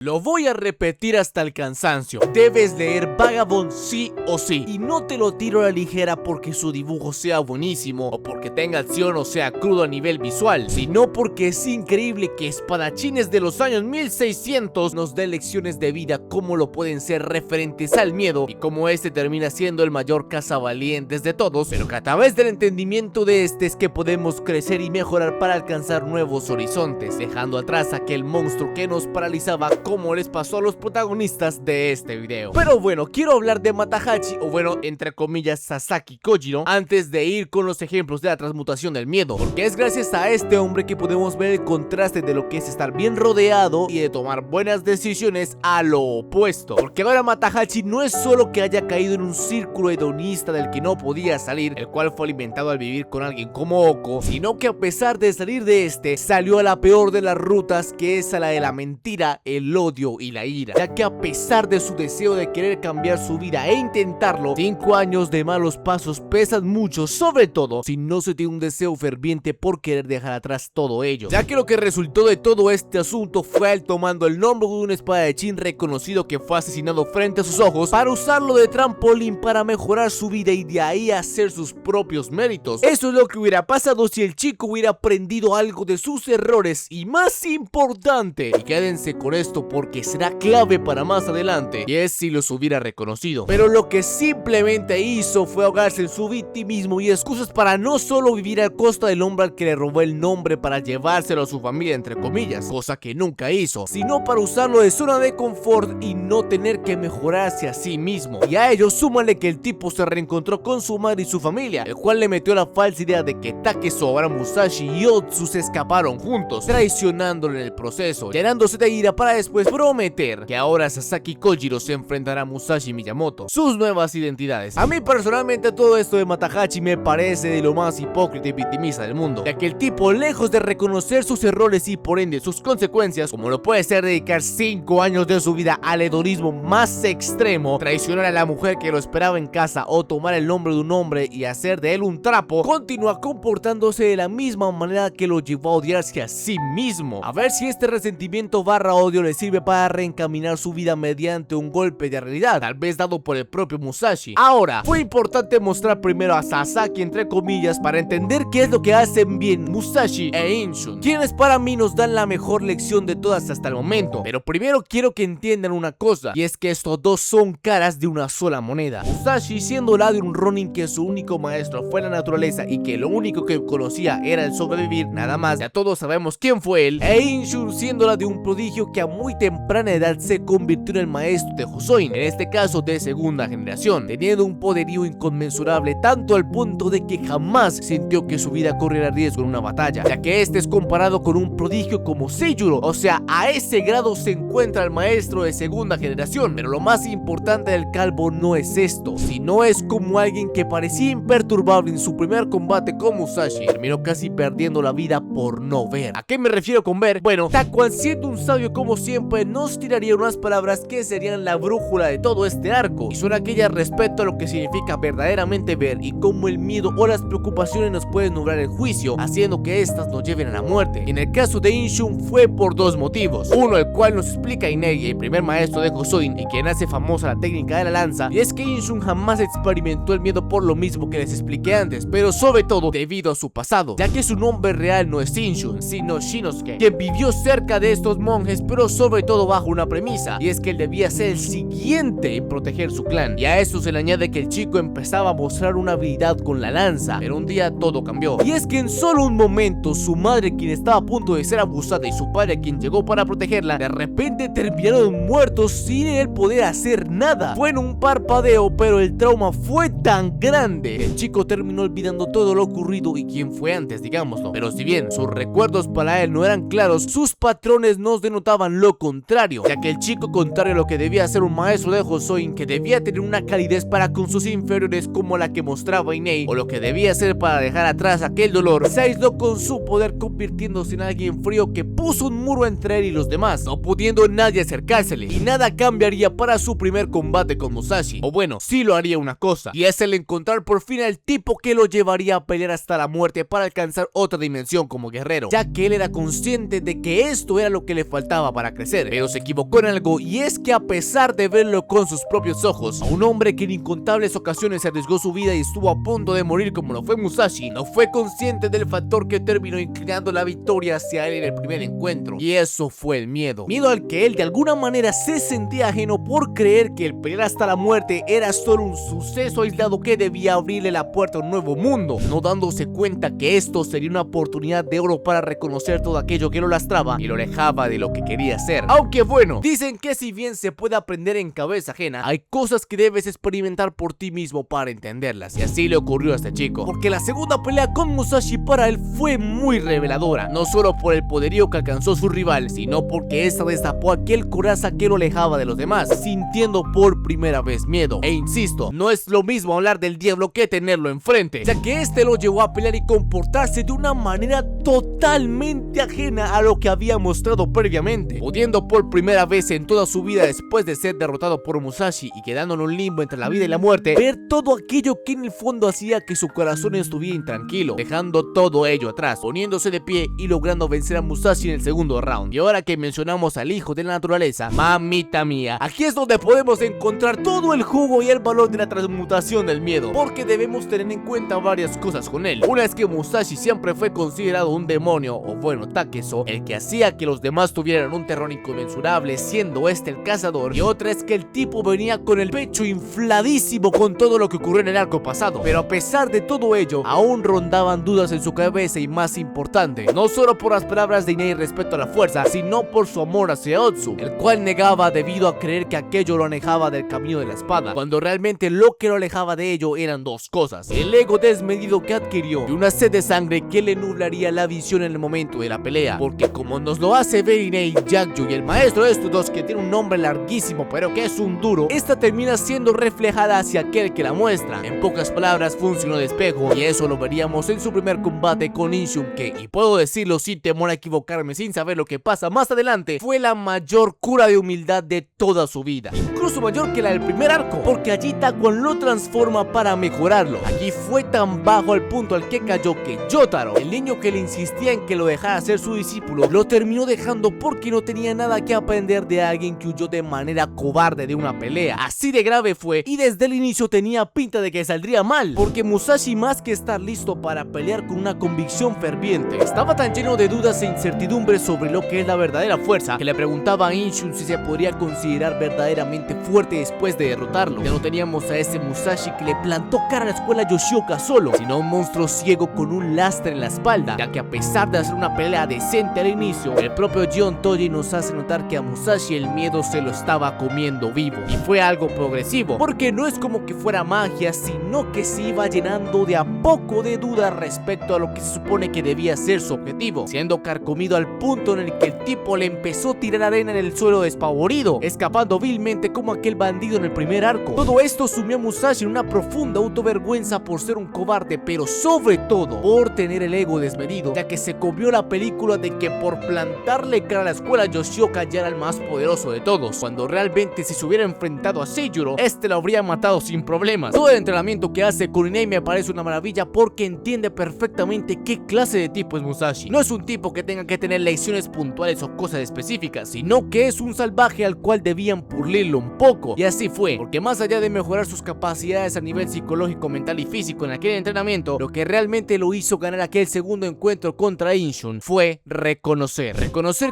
Lo voy a repetir hasta el cansancio. Debes leer Vagabond sí o sí. Y no te lo tiro a la ligera porque su dibujo sea buenísimo o porque tenga acción o sea crudo a nivel visual, sino porque es increíble que espadachines de los años 1600 nos den lecciones de vida como lo pueden ser referentes al miedo y como este termina siendo el mayor cazavalientes de todos, pero que a través del entendimiento de este es que podemos crecer y mejorar para alcanzar nuevos horizontes, dejando atrás aquel monstruo que nos paralizaba como les pasó a los protagonistas de este video. Pero bueno, quiero hablar de Matahachi, o bueno, entre comillas Sasaki Kojiro, antes de ir con los ejemplos de la transmutación del miedo, porque es gracias a este hombre que podemos ver el contraste de lo que es estar bien rodeado y de tomar buenas decisiones a lo opuesto, porque ahora Matahachi no es solo que haya caído en un círculo hedonista del que no podía salir, el cual fue alimentado al vivir con alguien como Oko, sino que a pesar de salir de este, salió a la peor de las rutas, que es a la de la mentira, el odio y la ira, ya que a pesar de su deseo de querer cambiar su vida e intentarlo, 5 años de malos pasos pesan mucho, sobre todo si no se tiene un deseo ferviente por querer dejar atrás todo ello, ya que lo que resultó de todo este asunto fue él tomando el nombre de un espadachín reconocido que fue asesinado frente a sus ojos para usarlo de trampolín para mejorar su vida y de ahí hacer sus propios méritos. Eso es lo que hubiera pasado si el chico hubiera aprendido algo de sus errores y más importante, y quédense con esto porque será clave para más adelante, y es si los hubiera reconocido. Pero lo que simplemente hizo fue ahogarse en su victimismo y excusas para no solo vivir a costa del hombre al que le robó el nombre para llevárselo a su familia entre comillas, cosa que nunca hizo, sino para usarlo de zona de confort y no tener que mejorarse a sí mismo. Y a ello súmale que el tipo se reencontró con su madre y su familia, el cual le metió la falsa idea de que Takezo, ahora Musashi y Otsu se escaparon juntos, traicionándolo en el proceso, llenándose de ira para después prometer que ahora Sasaki Kojiro se enfrentará a Musashi Miyamoto, sus nuevas identidades. A mí personalmente todo esto de Matahachi me parece de lo más hipócrita y victimista del mundo, ya que el tipo, lejos de reconocer sus errores y por ende sus consecuencias, como lo puede ser dedicar 5 años de su vida al hedonismo más extremo, traicionar a la mujer que lo esperaba en casa o tomar el nombre de un hombre y hacer de él un trapo, continúa comportándose de la misma manera que lo llevó a odiarse a sí mismo. A ver si este resentimiento barra odio le sirve para reencaminar su vida mediante un golpe de realidad, tal vez dado por el propio Musashi. Ahora, fue importante mostrar primero a Sasaki entre comillas para entender qué es lo que hacen bien Musashi e Inshun, quienes para mí nos dan la mejor lección de todas hasta el momento. Pero primero quiero que entiendan una cosa, y es que estos dos son caras de una sola moneda. Musashi, siendo la de un Ronin que su único maestro fue la naturaleza y que lo único que conocía era el sobrevivir, nada más, ya todos sabemos quién fue él, e Inshun siendo la de un prodigio que a muy temprana edad se convirtió en el maestro de Hosoin, en este caso de segunda generación, teniendo un poderío inconmensurable tanto al punto de que jamás sintió que su vida corriera riesgo en una batalla, ya que este es comparado con un prodigio como Seiyuro, o sea, a ese grado se encuentra el maestro de segunda generación. Pero lo más importante del calvo no es esto, sino es como alguien que parecía imperturbable en su primer combate con Musashi, terminó casi perdiendo la vida por no ver. ¿A qué me refiero con ver? Bueno, Takuan, siendo un sabio como siempre, nos tiraría unas palabras que serían la brújula de todo este arco, y son aquellas respecto a lo que significa verdaderamente ver y cómo el miedo o las preocupaciones nos pueden nublar el juicio, haciendo que estas nos lleven a la muerte. En el caso de Inshun fue por dos motivos, uno el cual nos explica Inegi, el primer maestro de Hosoin y quien hace famosa la técnica de la lanza, y es que Inshun jamás experimentó el miedo por lo mismo que les expliqué antes, pero sobre todo debido a su pasado, ya que su nombre real no es Inshun, sino Shinosuke, quien vivió cerca de estos monjes, pero sobre todo bajo una premisa, y es que él debía ser el siguiente en proteger su clan, y a eso se le añade que el chico empezaba a mostrar una habilidad con la lanza, pero un día todo cambió, y es que en solo un momento su madre, quien estaba a punto de ser abusada, y su padre, quien llegó para protegerla, de repente terminaron muertos sin él poder hacer nada. Fue en un parpadeo, pero el trauma fue tan grande que el chico terminó olvidando todo lo ocurrido y quién fue antes, digámoslo. Pero si bien sus recuerdos para él no eran claros, sus patrones nos denotaban lo contrario, ya que el chico, contrario a lo que debía ser un maestro de Hosoin, que debía tener una calidez para con sus inferiores como la que mostraba Inei, o lo que debía hacer para dejar atrás aquel dolor, se aisló con su poder, convirtiéndose en alguien frío que puso un muro entre él y los demás, no pudiendo nadie acercársele, y nada cambiaría para su primer combate con Musashi. O bueno, sí lo haría una cosa, y es el encontrar por fin al tipo que lo llevaría a pelear hasta la muerte para alcanzar otra dimensión como guerrero, ya que él era consciente de que esto era lo que le faltaba para crecer. hacer, pero se equivocó en algo, y es que a pesar de verlo con sus propios ojos, a un hombre que en incontables ocasiones arriesgó su vida y estuvo a punto de morir como lo fue Musashi, no fue consciente del factor que terminó inclinando la victoria hacia él en el primer encuentro, y eso fue el miedo al que él de alguna manera se sentía ajeno por creer que el pelear hasta la muerte era solo un suceso aislado que debía abrirle la puerta a un nuevo mundo, no dándose cuenta que esto sería una oportunidad de oro para reconocer todo aquello que lo lastraba y lo alejaba de lo que quería hacer. Aunque bueno, dicen que si bien se puede aprender en cabeza ajena, hay cosas que debes experimentar por ti mismo para entenderlas, y así le ocurrió a este chico, porque la segunda pelea con Musashi para él fue muy reveladora, no solo por el poderío que alcanzó su rival, sino porque esta destapó aquel coraza que lo alejaba de los demás, sintiendo por primera vez miedo. E insisto, no es lo mismo hablar del diablo que tenerlo enfrente, ya que este lo llevó a pelear y comportarse de una manera totalmente ajena a lo que había mostrado previamente, pudiendo por primera vez en toda su vida, después de ser derrotado por Musashi y quedando en un limbo entre la vida y la muerte, ver todo aquello que en el fondo hacía que su corazón estuviera intranquilo, dejando todo ello atrás, poniéndose de pie y logrando vencer a Musashi en el segundo round. Y ahora que mencionamos al hijo de la naturaleza, mamita mía, aquí es donde podemos encontrar todo el jugo y el valor de la transmutación del miedo, porque debemos tener en cuenta varias cosas con él. Una es que Musashi siempre fue considerado un demonio, o bueno, Takeso, el que hacía que los demás tuvieran un terror inconmensurable, siendo este el cazador. Y otra es que el tipo venía con el pecho infladísimo con todo lo que ocurrió en el arco pasado, pero a pesar de todo ello, aún rondaban dudas en su cabeza, y más importante, no solo por las palabras de Inei respecto a la fuerza, sino por su amor hacia Otsu, el cual negaba debido a creer que aquello lo alejaba del camino de la espada, cuando realmente lo que lo alejaba de ello eran dos cosas: el ego desmedido que adquirió y una sed de sangre que le nublaría la visión en el momento de la pelea, porque como nos lo hace ver Inei, Jakyu y el maestro de estos dos, que tiene un nombre larguísimo pero que es un duro, esta termina siendo reflejada hacia aquel que la muestra. En pocas palabras, funcionó de espejo, y eso lo veríamos en su primer combate con Inshun, que, y puedo decirlo sin temor a equivocarme, sin saber lo que pasa más adelante, fue la mayor cura de humildad de toda su vida, incluso mayor que la del primer arco, porque allí Takuan lo transforma para mejorarlo. Aquí fue tan bajo al punto al que cayó que Yotaro, el niño que le insistía en que lo dejara ser su discípulo, lo terminó dejando porque no tenía nada que aprender de alguien que huyó de manera cobarde de una pelea. Así de grave fue, y desde el inicio tenía pinta de que saldría mal, porque Musashi, más que estar listo para pelear con una convicción ferviente, estaba tan lleno de dudas e incertidumbres sobre lo que es la verdadera fuerza, que le preguntaba a Inshun si se podría considerar verdaderamente fuerte después de derrotarlo. Ya no teníamos a ese Musashi que le plantó cara a la escuela Yoshioka solo, sino a un monstruo ciego con un lastre en la espalda, ya que a pesar de hacer una pelea decente al inicio, el propio Gion Toji nos hace notar que a Musashi el miedo se lo estaba comiendo vivo, y fue algo progresivo, porque no es como que fuera magia, sino que se iba llenando de a poco de dudas respecto a lo que se supone que debía ser su objetivo, siendo carcomido al punto en el que el tipo le empezó a tirar arena en el suelo despavorido, escapando vilmente como aquel bandido en el primer arco. Todo esto sumió a Musashi en una profunda autovergüenza por ser un cobarde, pero sobre todo por tener el ego desmedido, ya que se comió la película de que por plantarle cara a la escuela Yoshioka ya era el más poderoso de todos, cuando realmente si se hubiera enfrentado a Seijuro, este lo habría matado sin problemas. Todo el entrenamiento que hace con Inei me parece una maravilla, porque entiende perfectamente qué clase de tipo es Musashi. No es un tipo que tenga que tener lecciones puntuales o cosas específicas, sino que es un salvaje al cual debían pulirlo un poco, y así fue, porque más allá de mejorar sus capacidades a nivel psicológico, mental y físico en aquel entrenamiento, lo que realmente lo hizo ganar aquel segundo encuentro contra Inshun fue reconocer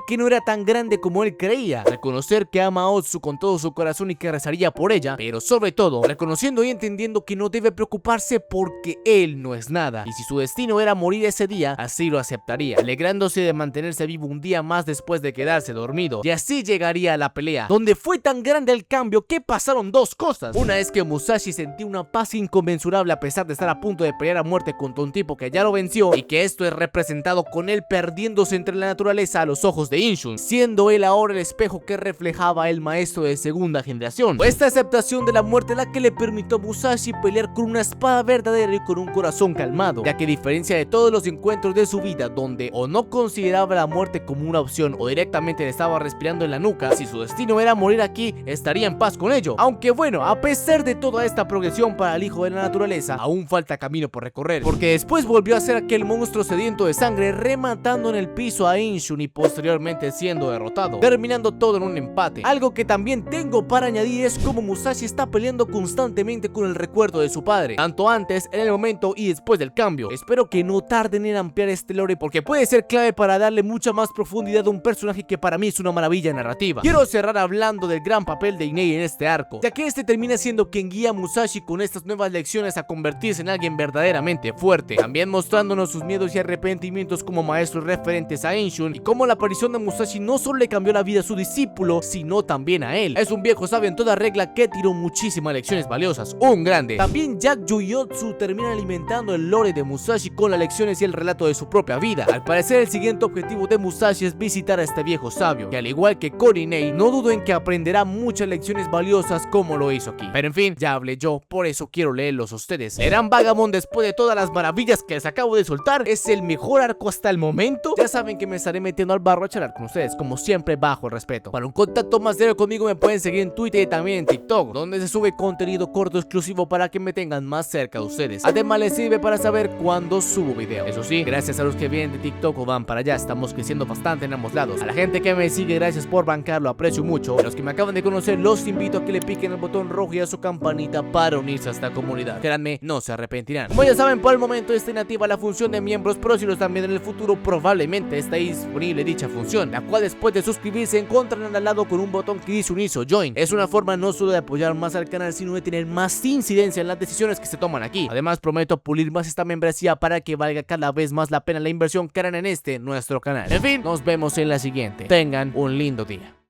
que no era tan grande como él creía, reconocer que ama a Otsu con todo su corazón y que rezaría por ella, pero sobre todo reconociendo y entendiendo que no debe preocuparse porque él no es nada, y si su destino era morir ese día, así lo aceptaría, alegrándose de mantenerse vivo un día más después de quedarse dormido. Y así llegaría a la pelea, donde fue tan grande el cambio que pasaron dos cosas. Una es que Musashi sentía una paz inconmensurable a pesar de estar a punto de pelear a muerte contra un tipo que ya lo venció, y que esto es representado con él perdiéndose entre la naturaleza a los ojos de Inshun, siendo él ahora el espejo que reflejaba el maestro de segunda generación. Fue esta aceptación de la muerte la que le permitió a Musashi pelear con una espada verdadera y con un corazón calmado, ya que a diferencia de todos los encuentros de su vida donde o no consideraba la muerte como una opción o directamente le estaba respirando en la nuca, si su destino era morir aquí, estaría en paz con con ello. Aunque bueno, a pesar de toda esta progresión para el hijo de la naturaleza, aún falta camino por recorrer, porque después volvió a ser aquel monstruo sediento de sangre, rematando en el piso a Inshun y posteriormente siendo derrotado, terminando todo en un empate. Algo que también tengo para añadir es como Musashi está peleando constantemente con el recuerdo de su padre, tanto antes, en el momento y después del cambio. Espero que no tarden en ampliar este lore porque puede ser clave para darle mucha más profundidad a un personaje que para mí es una maravilla narrativa. Quiero cerrar hablando del gran papel de Inei en este arco, ya que este termina siendo quien guía a Musashi con estas nuevas lecciones a convertirse en alguien verdaderamente fuerte, también mostrándonos sus miedos y arrepentimientos como maestros referentes a Inshun, y cómo la aparición de Musashi no solo le cambió la vida a su discípulo, sino también a él. Es un viejo sabio en toda regla que tiró muchísimas lecciones valiosas, un grande. También Jack Juyotsu termina alimentando el lore de Musashi con las lecciones y el relato de su propia vida. Al parecer el siguiente objetivo de Musashi es visitar a este viejo sabio, que al igual que con Inei, no dudo en que aprenderá muchas lecciones valiosas como lo hizo aquí. Pero en fin, ya hablé yo, por eso quiero leerlos a ustedes. ¿Leerán Vagabond después de todas las maravillas que les acabo de soltar? ¿Es el mejor arco hasta el momento? Ya saben que me estaré metiendo al barro a charlar con ustedes, como siempre bajo el respeto. Para un contacto más serio conmigo me pueden seguir en Twitter y también en TikTok, donde se sube contenido corto exclusivo para que me tengan más cerca de ustedes. Además les sirve para saber cuándo subo video. Eso sí, gracias a los que vienen de TikTok o van para allá, estamos creciendo bastante en ambos lados. A la gente que me sigue, gracias por bancarlo, aprecio mucho. A los que me acaban de conocer, los invito a que le piquen el botón rojo y a su campanita para unirse a esta comunidad. Créanme, no se arrepentirán. Como ya saben, por el momento está inactiva la función de miembros, pero si lo están viendo en el futuro, probablemente está disponible dicha función, la cual después de suscribirse encontrarán al lado con un botón que dice unirse o join. Es una forma no solo de apoyar más al canal, sino de tener más incidencia en las decisiones que se toman aquí. Además, prometo pulir más esta membresía para que valga cada vez más la pena la inversión que harán en nuestro canal. En fin, nos vemos en la siguiente. Tengan un lindo día.